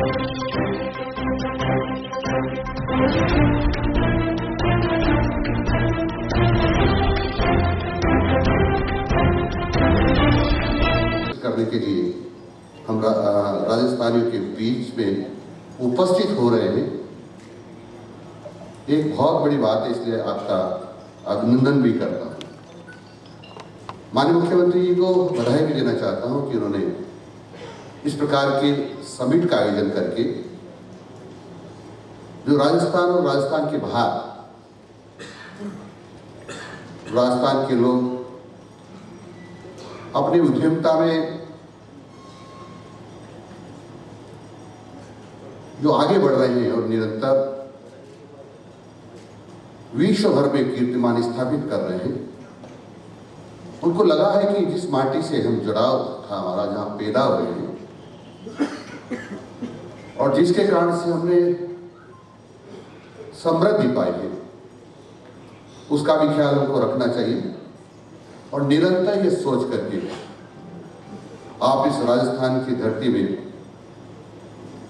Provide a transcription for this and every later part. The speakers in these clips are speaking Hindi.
करने के लिए हम राजस्थानियों के बीच में उपस्थित हो रहे हैं, एक बहुत बड़ी बात है, इसलिए आपका अभिनंदन भी करता हूं। माननीय मुख्यमंत्री जी को बधाई भी देना चाहता हूं कि उन्होंने इस प्रकार के समिट का आयोजन करके जो राजस्थान और राजस्थान के बाहर राजस्थान के लोग अपनी उद्यमता में जो आगे बढ़ रहे हैं और निरंतर विश्व भर में कीर्तिमान स्थापित कर रहे हैं, उनको लगा है कि जिस माटी से हम जुड़ाव था हमारा, जहां पैदा हुए हैं और जिसके कारण से हमने समृद्धि पाई है, उसका भी ख्याल हमको रखना चाहिए और निरंतर ये सोच करके आप इस राजस्थान की धरती में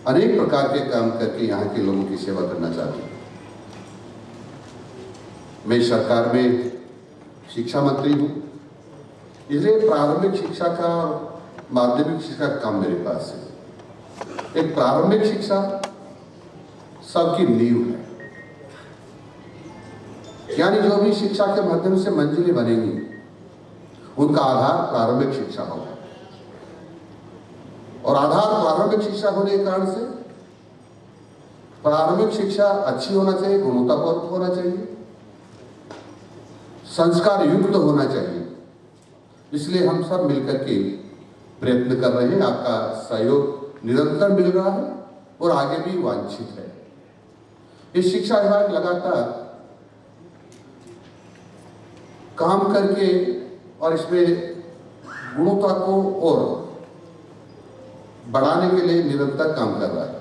अनेक प्रकार के काम करके यहाँ के लोगों की सेवा करना चाहते हैं। मैं सरकार में शिक्षा मंत्री हूँ, इसलिए प्रारंभिक शिक्षा का माध्यमिक शिक्षा का काम मेरे पास है। एक प्रारंभिक शिक्षा सबकी नींव है, यानी जो भी शिक्षा के माध्यम से मंजिलें बनेंगी उनका आधार प्रारंभिक शिक्षा होगा और आधार प्रारंभिक शिक्षा होने के कारण से प्रारंभिक शिक्षा अच्छी होना चाहिए, गुणवत्तापूर्ण होना चाहिए, संस्कार युक्त होना चाहिए। इसलिए हम सब मिलकर के प्रयत्न कर रहे हैं। आपका सहयोग निरंतर मिल रहा है और आगे भी वांछित है। इस शिक्षा विभाग लगातार काम करके और इसमें गुणवत्ता को और बढ़ाने के लिए निरंतर काम कर रहा है।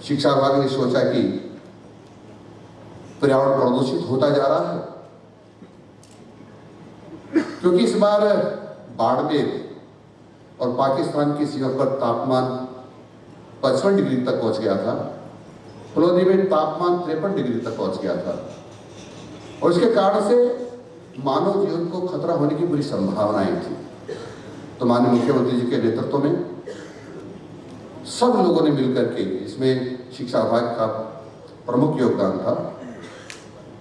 शिक्षा विभाग ने सोचा कि पर्यावरण प्रदूषित होता जा रहा है, क्योंकि इस बार बाड़मेर और पाकिस्तान की सीमा पर तापमान 55 डिग्री तक पहुंच गया था, फलोदी में तापमान 53 डिग्री तक पहुंच गया था और इसके कारण से मानव जीवन को खतरा होने की बुरी संभावनाएं थी। तो माननीय मुख्यमंत्री जी के नेतृत्व में सब लोगों ने मिलकर के, इसमें शिक्षा विभाग का प्रमुख योगदान था।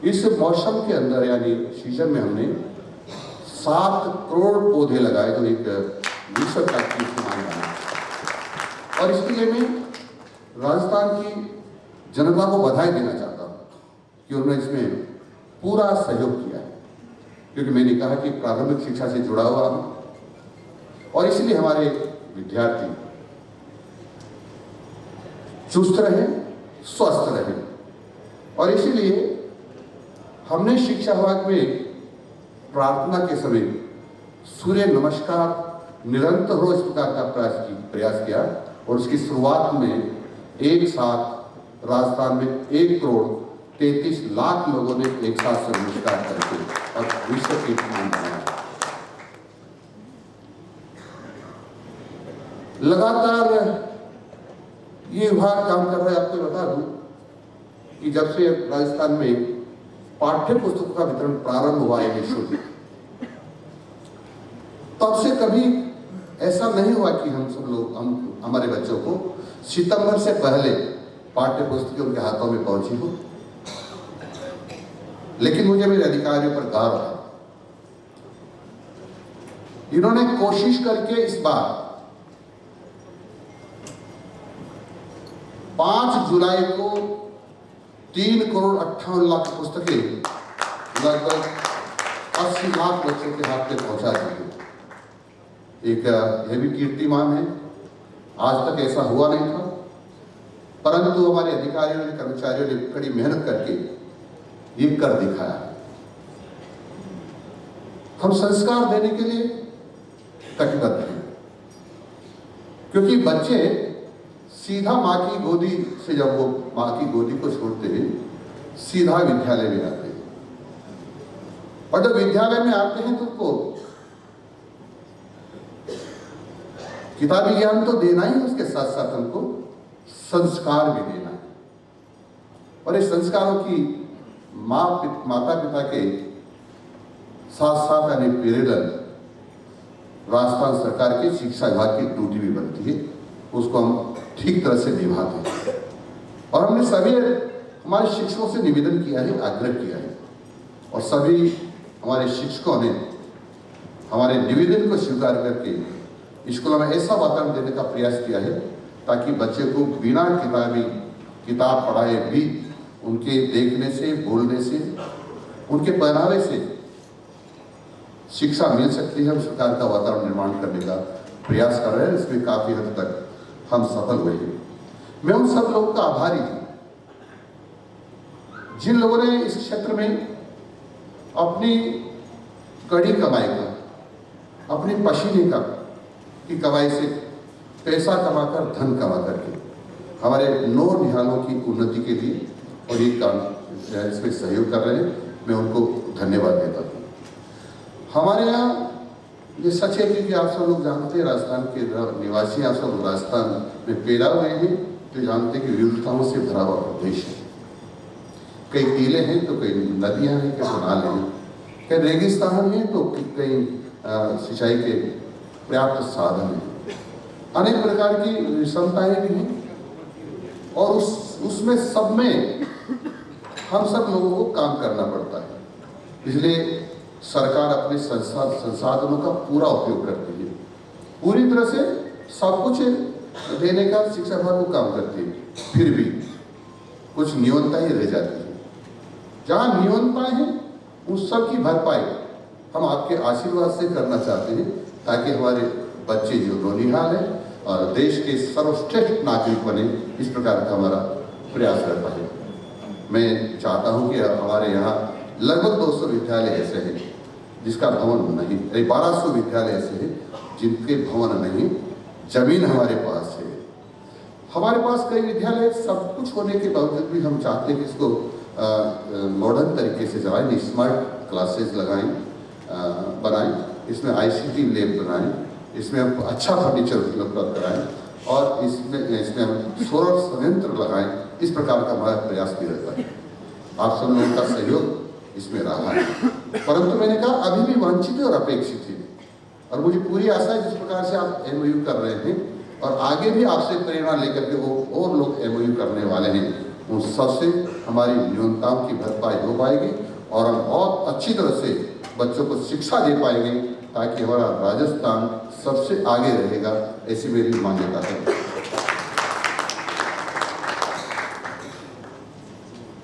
इस मौसम के अंदर यानी सीजन में हमने 7 करोड़ पौधे लगाए, जो एक विश्व का कीर्तिमान बना। और इसके लिए मैं राजस्थान की जनता को बधाई देना चाहता हूँ कि उन्होंने इसमें पूरा सहयोग किया है, क्योंकि मैंने कहा कि प्रारंभिक शिक्षा से जुड़ा हुआ हूँ और इसलिए हमारे विद्यार्थी चुस्त रहे, स्वस्थ रहे। और इसीलिए हमने शिक्षा विभाग में प्रार्थना के समय सूर्य नमस्कार निरंतर हो इस प्रकार का प्रयास किया और उसकी शुरुआत में एक साथ राजस्थान में 1 करोड़ 33 लाख लोगों ने एक साथ सूर्य नमस्कार करके और विश्व कीर्तिमान बनाया। लगातार ये विभाग काम कर रहा है। आपको बता दूं कि जब से राजस्थान में पाठ्य पुस्तकों का वितरण प्रारंभ हुआ है निःशुल्क, तब से कभी ऐसा नहीं हुआ कि हम हमारे बच्चों को सितंबर से पहले पाठ्य पुस्तकें उनके हाथों में पहुंची हो। लेकिन मुझे मेरे अधिकारियों पर गर्व है, इन्होंने कोशिश करके इस बार 5 जुलाई को 3 करोड़ 58 लाख पुस्तकें लगभग 80 लाख बच्चों के हाथ में पहुंचा दी है। एक यह भी कीर्तिमान है, आज तक ऐसा हुआ नहीं था, परंतु हमारे अधिकारियों ने, कर्मचारियों ने कड़ी मेहनत करके ये कर दिखाया। हम संस्कार देने के लिए कटिबद्ध हैं, क्योंकि बच्चे सीधा माँ की गोदी से, जब वो माँ की गोदी को छोड़ते हैं, सीधा विद्यालय में आते हैं और जब विद्यालय में आते हैं तो उनको किताबी ज्ञान तो देना ही, उसके साथ साथ हमको संस्कार भी देना है। और इस संस्कारों की माता पिता के साथ साथ यानी पैरेलल राजस्थान सरकार की शिक्षा विभाग की ड्यूटी भी बनती है, उसको हम ठीक तरह से निभाते हैं। और हमने सभी हमारे शिक्षकों से निवेदन किया है, आग्रह किया है, और सभी हमारे शिक्षकों ने हमारे निवेदन को स्वीकार करके स्कूलों में ऐसा वातावरण देने का प्रयास किया है ताकि बच्चे को बिना किताब पढ़ाए भी उनके देखने से, बोलने से, उनके पहनावे से शिक्षा मिल सकती है। उस प्रकार का वातावरण निर्माण करने का प्रयास कर रहे हैं, इसमें काफी हद तक हम सफल हुए हैं। मैं उन सब लोगों का आभारी हूं जिन लोगों ने इस क्षेत्र में अपनी कड़ी कमाई का, अपनी पसीने का की कमाई से पैसा कमाकर, धन कमा करके हमारे 9 निहालों की उन्नति के लिए और ये काम इसमें सहयोग कर रहे हैं। मैं उनको धन्यवाद देता हूँ। हमारे यहाँ ये सच है कि आप सब लोग जानते हैं, राजस्थान के निवासी आप सब राजस्थान में पैदा हुए हैं तो जानते हैं कि विविधताओं से भरा हुआ प्रदेश है। कई टीले हैं तो कई नदियाँ हैं, कई नाले हैं, कई रेगिस्तान हैं तो कई सिंचाई के पर्याप्त साधन हैं, अनेक प्रकार की विषमताएं भी हैं। और उसमें सब में हम सब लोगों को काम करना पड़ता है। इसलिए सरकार अपने संसाधनों का पूरा उपयोग करती है, पूरी तरह से सब कुछ देने का शिक्षा विभाग को काम करती है। फिर भी कुछ न्यूनताएं रह जाती है। जहाँ न्यूनताएं हैं उस सब की भरपाई हम आपके आशीर्वाद से करना चाहते हैं ताकि हमारे बच्चे जो नौनिहाल है और देश के सर्वश्रेष्ठ नागरिक बने, इस प्रकार का हमारा प्रयास रहता है। मैं चाहता हूं कि हमारे यहाँ लगभग 200 विद्यालय ऐसे हैं जिसका भवन नहीं, 1200 विद्यालय ऐसे हैं जिनके भवन नहीं, जमीन हमारे पास है। हमारे पास कई विद्यालय सब कुछ होने के बावजूद भी हम चाहते हैं कि इसको मॉडर्न तरीके से चलाएं, स्मार्ट क्लासेस लगाएं, बनाएं, इसमें ICT लैब बनाएं, इसमें हम अच्छा फर्नीचर उपलब्ध कराएं और इसमें हम सोलर संयंत्र लगाएं। इस प्रकार का हमारा प्रयास भी रहता है। आप सब लोगों का सहयोग इसमें रहा है, परंतु मैंने कहा अभी भी वांछित और अपेक्षित है। और मुझे पूरी आशा है जिस प्रकार से आप MOU कर रहे हैं और आगे भी आपसे प्रेरणा लेकर के वो और लोग MOU करने वाले हैं, उन सबसे हमारी न्यूनताओं की भरपाई हो पाएगी और हम बहुत अच्छी तरह से बच्चों को शिक्षा दे पाएंगे ताकि हमारा राजस्थान सबसे आगे रहेगा, ऐसी मेरी मान्यता है।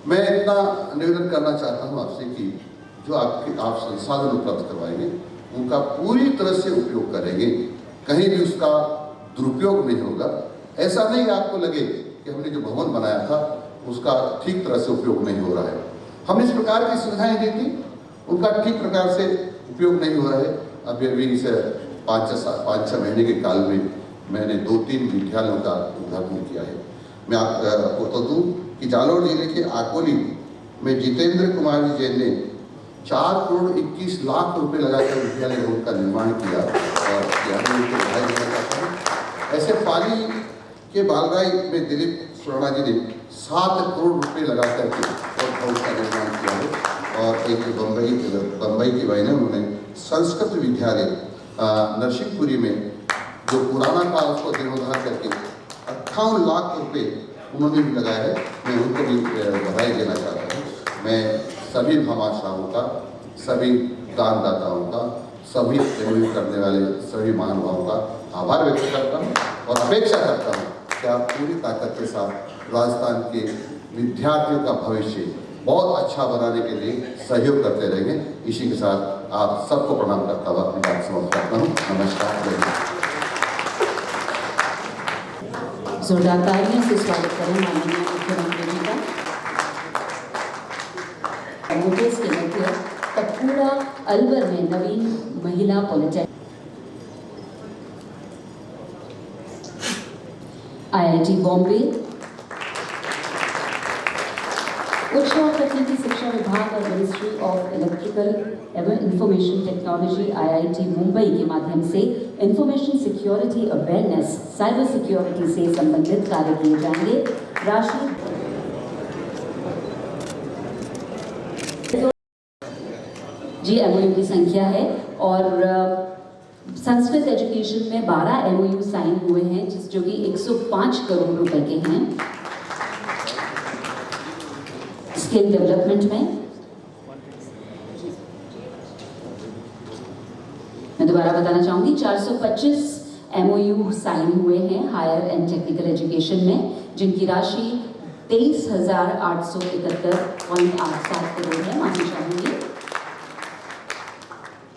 मैं इतना निवेदन करना चाहता हूं आपसे कि जो आप संसाधन उपलब्ध करवाएंगे उनका पूरी तरह से उपयोग करेंगे, कहीं भी उसका दुरुपयोग नहीं होगा। ऐसा नहीं आपको लगे कि हमने जो भवन बनाया था उसका ठीक तरह से उपयोग नहीं हो रहा है। हमने इस प्रकार की सुविधाएं दी थी, उनका ठीक प्रकार से उपयोग नहीं हो रहा है। अभी इसे 5-6 महीने के काल में मैंने 2-3 विद्यालयों का उद्घाटन किया है। मैं आपको बता दूँ कि जालौर जिले के आकोली में जितेंद्र कुमार जी जैन ने 4 करोड़ 21 लाख रुपए लगाकर विद्यालय भवन का निर्माण किया और बधाई देना चाहता हूँ। ऐसे पाली के बालराय में दिलीप सुराणा जी ने 7 करोड़ रुपए लगा करके और भवन का निर्माण किया है। और एक बम्बई की बहन है, उन्होंने संस्कृत विद्यालय नरसिंहपुरी में जो पुराना था उसको जीर्णोद्धार करके 58 लाख रुपए उन्होंने भी लगाया है। मैं उनको भी बधाई देना चाहता हूँ। मैं सभी भामाशाहों का, सभी दानदाताओं का, सभी MOU करने वाले सभी महानुभावों का आभार व्यक्त करता हूँ और अपेक्षा करता हूँ कि आप पूरी ताकत के साथ राजस्थान के विद्यार्थियों का भविष्य बहुत अच्छा बनाने के लिए सहयोग करते रहेंगे। इसी के साथ आप सबको प्रणाम करता हुआ अपनी बात समाप्त करता हूँ। नमस्कार। जोरदार तालियों से स्वागत करें माननीय मुख्यमंत्री जी का। नोटिस के मध्य तकपूरा अलवर में नवीन महिला कॉलेज IIT बॉम्बे, उच्च और तकनीकी शिक्षा विभाग और मिनिस्ट्री ऑफ इलेक्ट्रिकल एवं इंफॉर्मेशन टेक्नोलॉजी IIT मुंबई के माध्यम से information security awareness, cyber security से संबंधित कार्य किए जाएंगे। राशि जी MOU की संख्या है और संस्कृत एजुकेशन में 12 MOU साइन हुए हैं जो कि 105 करोड़ रुपए के हैं। स्किल डेवलपमेंट में मैं दोबारा बताना चाहूंगी 425 MOU साइन हुए हैं हायर एंड टेक्निकल एजुकेशन में, जिनकी राशि 23,871.87 करोड़ है। माफी चाहूंगी।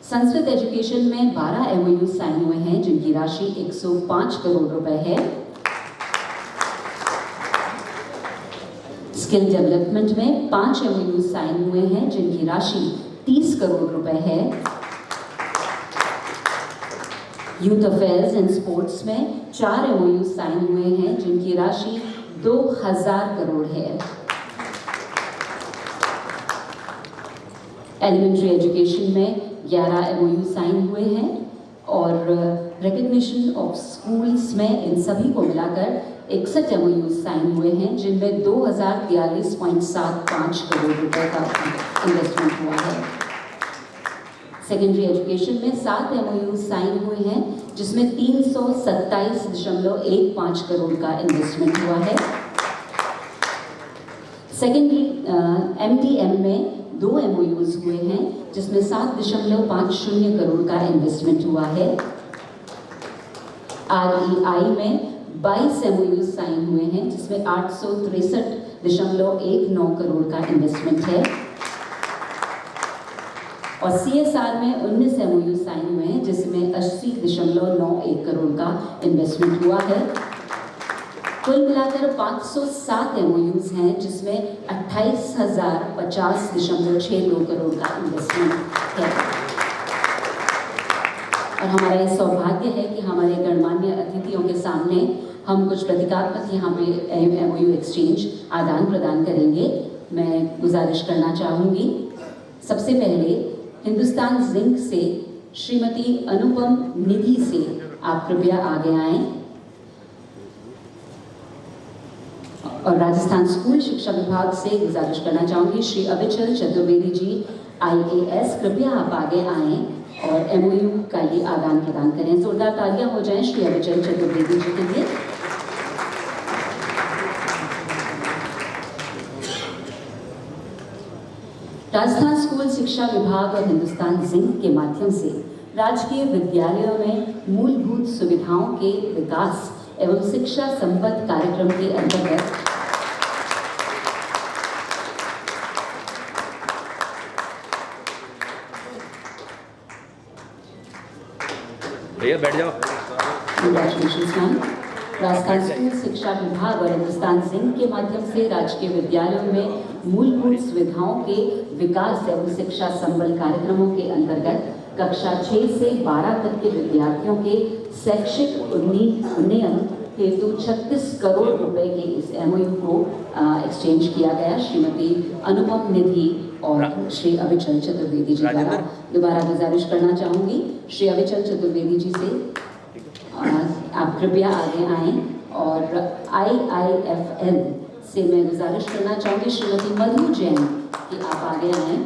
संस्कृत एजुकेशन में 12 MOU साइन हुए हैं जिनकी राशि 105 करोड़ रुपए है। स्किल डेवलपमेंट में 5 MOU साइन हुए हैं जिनकी राशि 30 करोड़ रुपए है। यूथ अफेयर्स एंड स्पोर्ट्स में 4 MOU साइन हुए हैं जिनकी राशि 2000 करोड़ है। एलिमेंट्री एजुकेशन में 11 MOU साइन हुए हैं और रिकग्निशन ऑफ स्कूल्स में इन सभी को मिलाकर 61 MOU साइन हुए हैं जिनमें 2043.75 करोड़ रुपए का इन्वेस्टमेंट हुआ है। सेकेंडरी एजुकेशन में 7 MOU साइन हुए हैं जिसमें 327.15 करोड़ का इन्वेस्टमेंट हुआ है। सेकेंडरी MDM में 2 MOUs हुए हैं जिसमें 7.50 करोड़ का इन्वेस्टमेंट हुआ है। REI में 22 MOUs साइन हुए हैं जिसमें 863.19 करोड़ का इन्वेस्टमेंट है और CSR में 19 MOU साइन हुए हैं जिसमें 80.91 करोड़ का इन्वेस्टमेंट हुआ है। कुल मिलाकर 507 MOUs हैं जिसमें 28,050.62 करोड़ का इन्वेस्टमेंट है। और हमारा ये सौभाग्य है कि हमारे गणमान्य अतिथियों के सामने हम कुछ प्रतीकात्मक यहाँ पे MOU एक्सचेंज आदान प्रदान करेंगे। मैं गुजारिश करना चाहूँगी सबसे पहले हिंदुस्तान जिंक से श्रीमती अनुपम निधि से आप कृपया आगे आएं और राजस्थान स्कूल शिक्षा विभाग से गुजारिश करना चाहूँगी श्री अविचल चतुर्वेदी जी IAS, कृपया आप आगे आएं और MOU का ये आदान प्रदान करें। जोरदार तालियां हो जाएं श्री अविचल चतुर्वेदी जी के लिए। राजस्थान स्कूल शिक्षा विभाग और हिंदुस्तान जिंक के माध्यम से राजकीय विद्यालयों में मूलभूत सुविधाओं के विकास एवं शिक्षा संबद्ध कार्यक्रम के अंतर्गत भैया बैठ जाओ। राजस्थान स्कूल शिक्षा विभाग और हिंदुस्तान जिंक के माध्यम से राजकीय विद्यालयों में मूलभूत सुविधाओं के विकास एवं शिक्षा संबद्ध कार्यक्रमों के अंतर्गत कक्षा 6 से 12 तक के विद्यार्थियों के शैक्षिक उन्नयन हेतु 36 करोड़ रुपए के इस MOU को एक्सचेंज किया गया। श्रीमती अनुपम निधि और श्री अविचल चतुर्वेदी जी द्वारा दोबारा गुजारिश करना चाहूँगी श्री अविचल चतुर्वेदी जी से आप कृपया आगे आएं और IIFL से मैं गुजारिश करना चाहूँगी श्रीमती मधु जैन कि आप आगे आएं।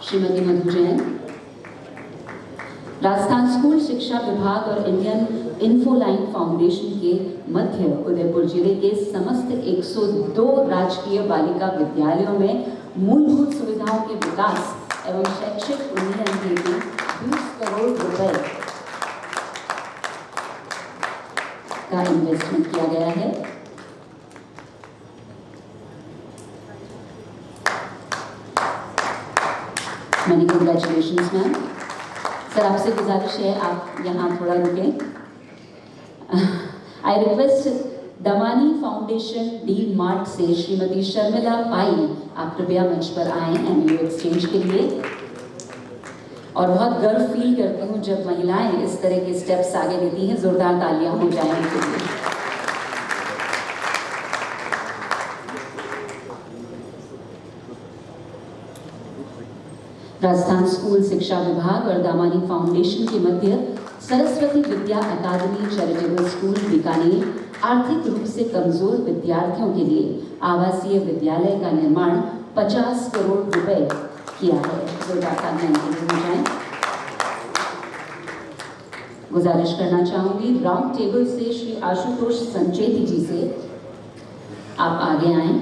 श्रीमती मधु जैन राजस्थान स्कूल शिक्षा विभाग और इंडियन इन्फोलाइन फाउंडेशन के मध्य उदयपुर जिले के समस्त 102 राजकीय बालिका विद्यालयों में मूलभूत सुविधाओं के विकास एवं शैक्षिक उन्नयन हेतु 20 करोड़ रुपए का इन्वेस्टमेंट किया गया है। Many congratulations ma'am. सर आपसे गुजारिश है आप यहाँ थोड़ा रुकें। I request Damani foundation D mart से श्रीमती शर्मिला पाई आप कृपया मंच पर आएं MOU एक्सचेंज के लिए। और बहुत गर्व फील करती हूँ जब महिलाएं इस तरह के स्टेप्स आगे लेती हैं। जोरदार तालियां हो जाएं उनके लिए। राजस्थान स्कूल शिक्षा विभाग और दामानी फाउंडेशन के मध्य सरस्वती विद्या अकादमी चैरिटेबल स्कूल बीकानेर आर्थिक रूप से कमजोर विद्यार्थियों के लिए आवासीय विद्यालय का निर्माण 50 करोड़ रुपए किया है। गुजारिश करना चाहूंगी राउंड टेबल से श्री आशुतोष संचेती जी से आप आगे आए।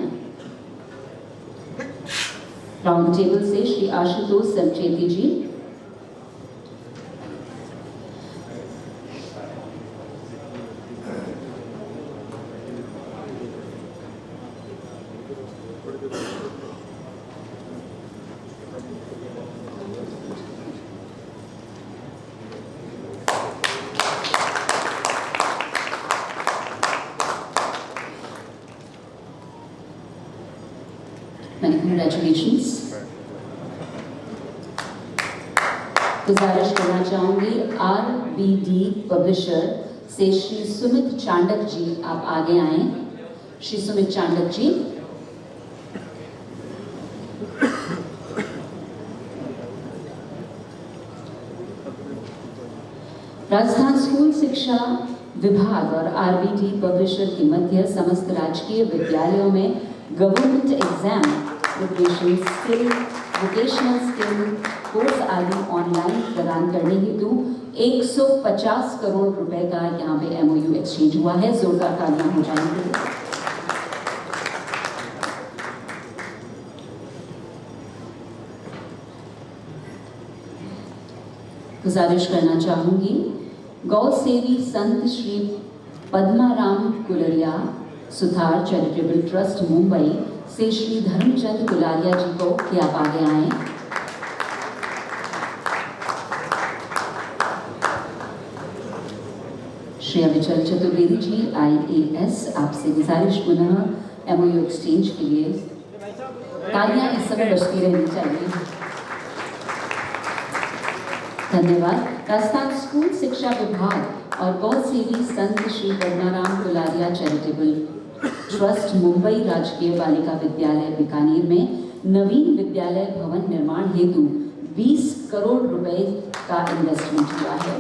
राउंड टेबल से श्री आशुतोष संचेती जी। Many congratulations. गुजारिश करना चाहूंगी RBD पब्लिशर से श्री सुमित चांडक जी आप आगे आए। श्री सुमित चांडक जी। राजस्थान स्कूल शिक्षा विभाग और RBD पब्लिशर के मध्य समस्त राजकीय विद्यालयों में government exam skill vocational skill course आदि ऑनलाइन प्रदान करने हेतु 150 करोड़ रुपए का यहाँ पे MOU एक्सचेंज हुआ है। जोरदार तालियां हो जाएंगी। गुजारिश करना चाहूंगी गौ सेवी संत श्री पद्माराम कुलरिया सुथार चैरिटेबल ट्रस्ट मुंबई से श्री धर्मचंद गुलारिया जी को कि आप आगे आए। श्री अविचल चतुर्वेदी जी IAS आपसे गुजारिश पुनः MOU एक्सचेंज के लिए तालियां इस समय बजती रहनी चाहिए। धन्यवाद। राजस्थान स्कूल शिक्षा विभाग और गौ सेवी संत श्री पद्माराम गुलारिया चैरिटेबल ट्रस्ट मुंबई राजकीय बालिका विद्यालय बीकानेर में नवीन विद्यालय भवन निर्माण हेतु 20 करोड़ रुपए का इन्वेस्टमेंट हुआ है।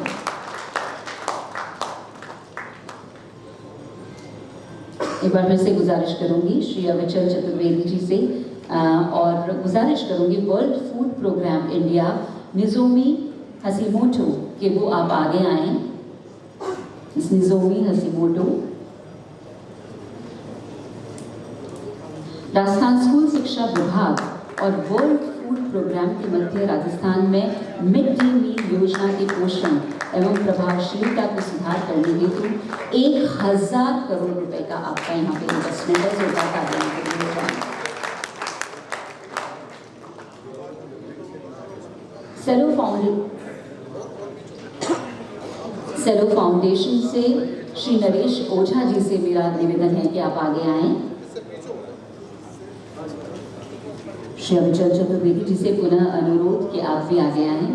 एक बार फिर से गुजारिश करूंगी श्री अविचल चतुर्वेदी जी से और गुजारिश करूंगी वर्ल्ड फूड प्रोग्राम इंडिया निजोमी हसीमोटो के वो आप आगे आए। निजोमी हसीमोटो। राजस्थान स्कूल शिक्षा विभाग और वर्ल्ड फूड प्रोग्राम के मध्य राजस्थान में मिड डे मील योजना के पोषण एवं प्रभावशीलता को सुधार करने हेतु 1000 करोड़ रुपए का आपका यहाँ पे इन्वेस्टमेंट है। जोरदार तालियां करेंगे। सेलो फाउंडेशन से श्री नरेश ओझा जी से मेरा निवेदन है कि आप आगे आएं। श्री अविचल चतुर्वेदी जी से पुनः अनुरोध कि आप भी आगे आएं।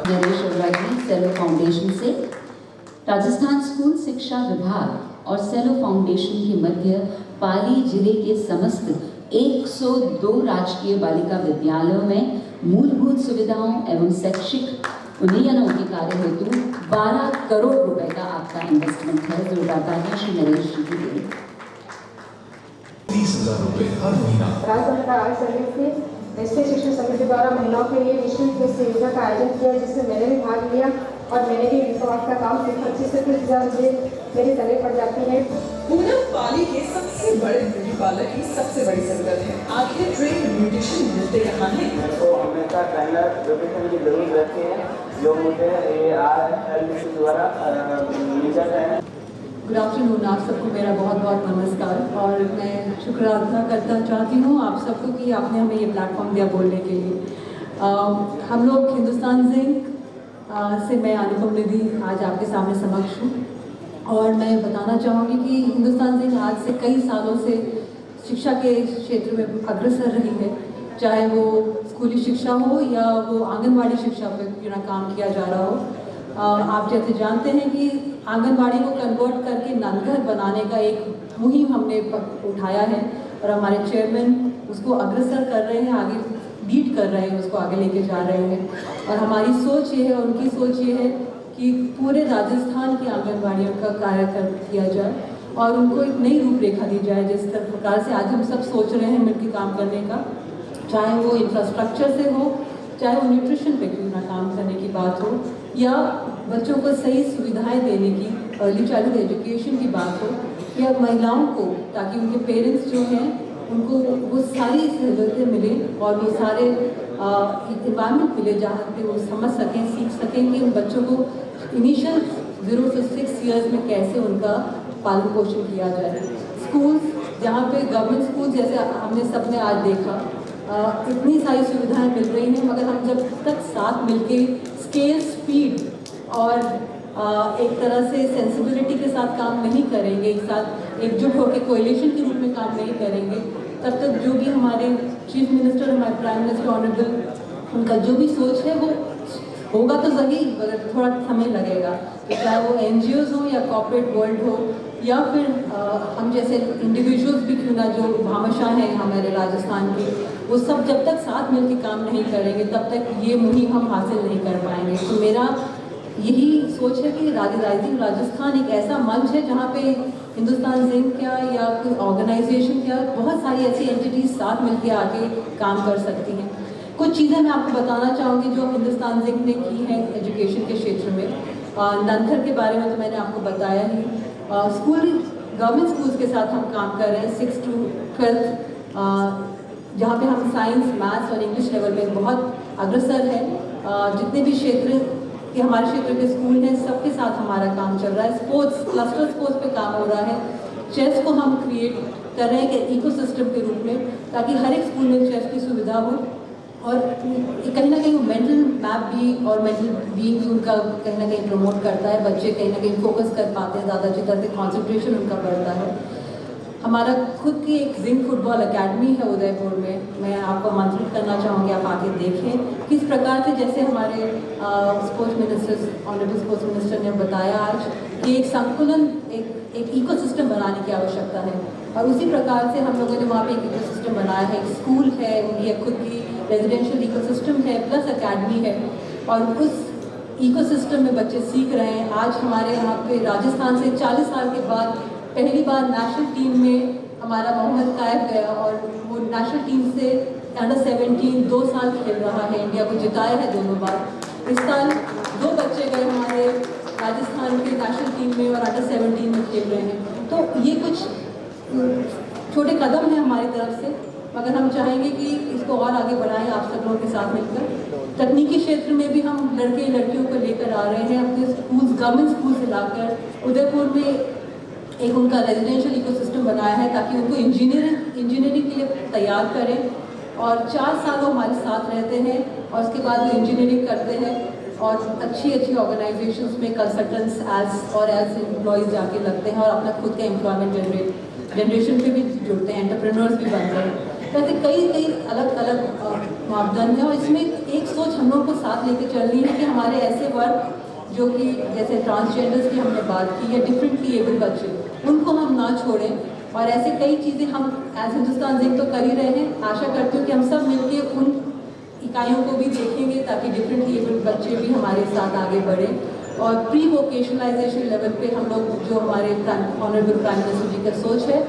नरेश ओझा जी सेलो फाउंडेशन से। राजस्थान स्कूल शिक्षा विभाग और सेलो फाउंडेशन के मध्य पाली जिले के समस्त 102 राजकीय बालिका विद्यालयों में मूलभूत सुविधाओं एवं शैक्षिक उन्नयनों के कार्य हेतु 12 करोड़ रुपए का आपका इन्वेस्टमेंट है। जोरदार तालियां श्री नरेश जी के लिए। 30,000 रुपए हर महीना। राष्ट्रीय शिक्षा समिति द्वारा महिलाओं के लिए निःशुल्क योजना का आयोजन किया जिसमें मैंने भी भाग लिया और मैंने भी आपका काम 25 से 30,000 रुपये मेरे तले पड़ जाती है। पूनम पाली के सबसे बड़े ब्यूटी पार्लर की सबसे बड़ी जरूरत है। आखिर ट्रेन ब्यूटिशियन मिलते यहाँ हैं। मेरे को हमेशा ट्रेनर ब्यूटिशियन की जरूरत रहती है जो मुझे RLBC द्वारा मिल जाता है। Good afternoon. आप सबको मेरा बहुत बहुत नमस्कार और मैं शुक्र अदा करना चाहती हूँ आप सबको कि आपने हमें ये प्लेटफॉर्म दिया बोलने के लिए। हम लोग हिंदुस्तान जिंक से मैं अनुपम निधि आज आपके सामने समक्ष हूँ और मैं बताना चाहूँगी कि हिंदुस्तान जिंक आज से कई सालों से शिक्षा के क्षेत्र में अग्रसर रही है, चाहे वो स्कूली शिक्षा हो या वो आंगनवाड़ी शिक्षा पर काम किया जा रहा हो। आप जैसे जानते हैं कि आंगनवाड़ी को कन्वर्ट करके नलघर बनाने का एक मुहिम हमने उठाया है और हमारे चेयरमैन उसको अग्रसर कर रहे हैं, आगे लीड कर रहे हैं, उसको आगे लेके जा रहे हैं। और हमारी सोच ये है, उनकी सोच ये है कि पूरे राजस्थान की आंगनबाड़ियों का कार्यक्रम किया जाए और उनको एक नई रूपरेखा दी जाए। जिस प्रकार से आज हम सब सोच रहे हैं मिलकर काम करने का, चाहे वो इंफ्रास्ट्रक्चर से हो, चाहे वो न्यूट्रिशन पे क्यों ना काम करने की बात हो, या बच्चों को सही सुविधाएं देने की, अर्ली चाइल्डहुड एजुकेशन की बात हो, या महिलाओं को ताकि उनके पेरेंट्स जो हैं उनको वो सारी सहूलतें मिले और वो सारे इन्वायरमेंट मिले जहाँ पे वो समझ सकें, सीख सकें कि उन बच्चों को इनिशियल 0 से 6 ईयर्स में कैसे उनका पालन पोषण किया जाए। स्कूल्स जहाँ पे गवर्नमेंट स्कूल जैसे हमने सबने आज देखा, इतनी सारी सुविधाएं मिल रही हैं, मगर हम जब तक साथ मिलके स्केल, स्पीड और एक तरह से सेंसिबिलिटी के साथ काम नहीं करेंगे, एक साथ एकजुट होकर कोएलिशन के रूप में काम नहीं करेंगे, तब तक जो भी हमारे चीफ मिनिस्टर, हमारे प्राइम मिनिस्टर ऑनरेबल, उनका जो भी सोच है वो होगा तो सही, मगर थोड़ा समय लगेगा। तो चाहे वो NGOs हो या कॉर्पोरेट वर्ल्ड हो या फिर हम जैसे इंडिविजुअल्स भी क्यों ना जो भामाशाह हैं हमारे राजस्थान के, वो सब जब तक साथ मिलकर काम नहीं करेंगे तब तक ये मुहिम हम हासिल नहीं कर पाएंगे। तो मेरा यही सोच है कि राइजिंग राजस्थान एक ऐसा मंच है जहाँ पे हिंदुस्तान जिंक क्या या कोई ऑर्गेनाइजेशन क्या, बहुत सारी ऐसी एंटिटीज साथ मिलकर आके काम कर सकती हैं। कुछ चीज़ें मैं आपको बताना चाहूँगी जो हिंदुस्तान जिंक ने की है एजुकेशन के क्षेत्र में। नंथर के बारे में तो मैंने आपको बताया ही। स्कूल, गवर्नमेंट स्कूल्स के साथ हम काम कर रहे हैं 6 to 12, जहाँ पे हम साइंस, मैथ्स और इंग्लिश लेवल में बहुत अग्रसर है। जितने भी क्षेत्र के हमारे क्षेत्र के स्कूल हैं सबके साथ हमारा काम चल रहा है। स्पोर्ट्स, क्लस्टर स्पोर्ट्स पे काम हो रहा है। चेस को हम क्रिएट कर रहे हैं कि इकोसिस्टम के रूप में, ताकि हर एक स्कूल में चेस की सुविधा हो और कहीं ना कहीं मेंटल मैप भी और मेंटल बीइंग भी उनका कहीं ना कहीं प्रमोट करता है। बच्चे कहीं ना कहीं फोकस कर पाते हैं, ज़्यादा अच्छी तरह से कॉन्सेंट्रेशन उनका बढ़ता है। हमारा खुद की एक जिंक फुटबॉल अकेडमी है उदयपुर में, मैं आपको आमंत्रित करना चाहूँगी, आप आके देखें किस प्रकार से, जैसे हमारे sports minister, honourable sports minister ने बताया आज कि एक संकुलन, एक इकोसिस्टम बनाने की आवश्यकता है, और उसी प्रकार से हम लोगों ने वहाँ पे एक इकोसिस्टम बनाया है। एक स्कूल है, उनकी खुद की रेजिडेंशियल इकोसिस्टम है, प्लस अकेडमी है, और उस इकोसिस्टम में बच्चे सीख रहे हैं। आज हमारे यहाँ पे राजस्थान से 40 साल के बाद पहली बार नेशनल टीम में हमारा मोहम्मद कायब गया, और वो नेशनल टीम से अंडर 17 2 साल खेल रहा है, इंडिया को जिताया है दोनों बार। इस साल 2 बच्चे गए हमारे राजस्थान के नेशनल टीम में और अंडर 17 में खेल रहे हैं। तो ये कुछ छोटे कदम हैं हमारी तरफ से, मगर हम चाहेंगे कि इसको और आगे बढ़ाएं आप सब लोगों के साथ मिलकर। तकनीकी क्षेत्र में भी हम लड़के लड़कियों को लेकर आ रहे हैं, अपने स्कूल, गवर्नमेंट स्कूल से लाकर उदयपुर में एक उनका रेजिडेंशियल इकोसिस्टम बनाया है, ताकि उनको इंजीनियरिंग के लिए तैयार करें। और 4 साल वो हमारे साथ रहते हैं और उसके बाद वो इंजीनियरिंग करते हैं और अच्छी ऑर्गेनाइजेशंस में कंसल्टेंट्स एज एम्प्लॉयज़ जाके लगते हैं और अपना खुद का एम्प्लॉयमेंट जनरेशन पे भी जुड़ते हैं, एंटरप्रेन्योर्स भी बनते हैं। तो ऐसे कई अलग अलग मापदंड हैं, और इसमें एक सोच हम लोग को साथ लेके चलनी है कि हमारे ऐसे वर्ग जो कि जैसे ट्रांसजेंडर्स की हमने बात की, या डिफरेंटली एबल बच्चे, उनको हम ना छोड़ें। और ऐसे कई चीज़ें हम एज हिंदुस्तान जिंक तो कर ही रहे हैं। आशा करती हूँ कि हम सब मिलके उन इकाइयों को भी देखेंगे ताकि डिफरेंटली एबल बच्चे भी हमारे साथ आगे बढ़ें। और प्री वोकेशनलाइजेशन लेवल पे हम लोग जो हमारे ऑनरेबल प्राइम मिनिस्टर जी का सोच है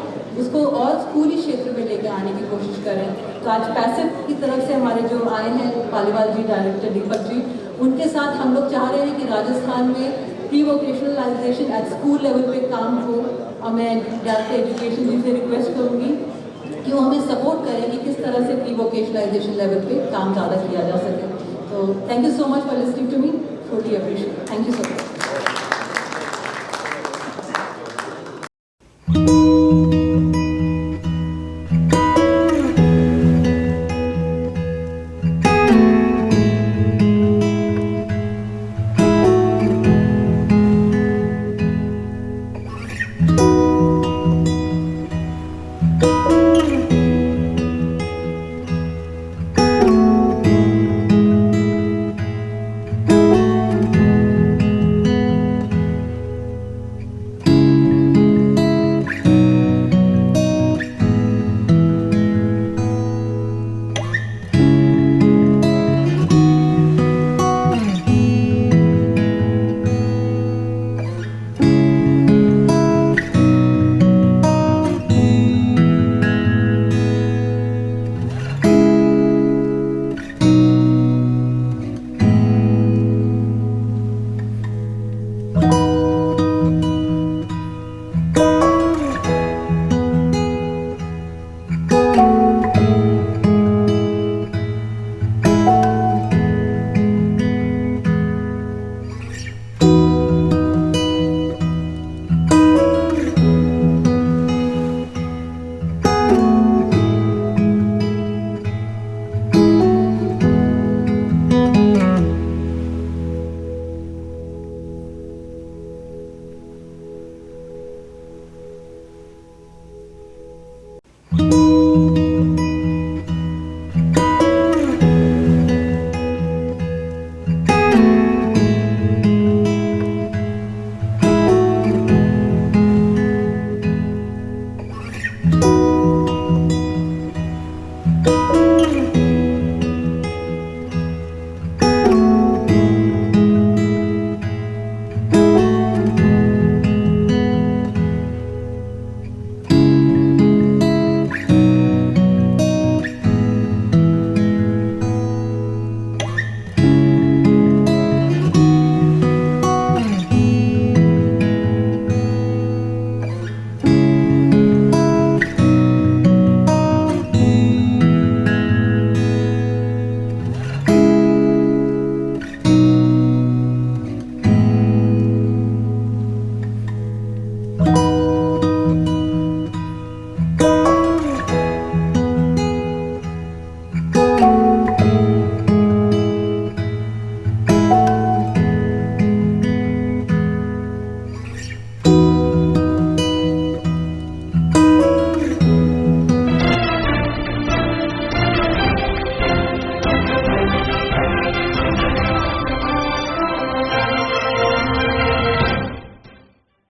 उसको और स्कूली क्षेत्र में लेकर आने की कोशिश करें। तो आज पैसिव की तरफ से हमारे जो आए हैं पालीवाल जी, डायरेक्टर दीपक जी, उनके साथ हम लोग चाह रहे हैं कि राजस्थान में pre vocationalisation at school level पे काम हो। और मैं डायरेक्टर एजुकेशन जी से रिक्वेस्ट करूँगी कि वो हमें सपोर्ट करें कि किस तरह से प्री वोकेशनलाइजेशन लेवल पे काम ज़्यादा किया जा सके। तो thank you so much for listening to me.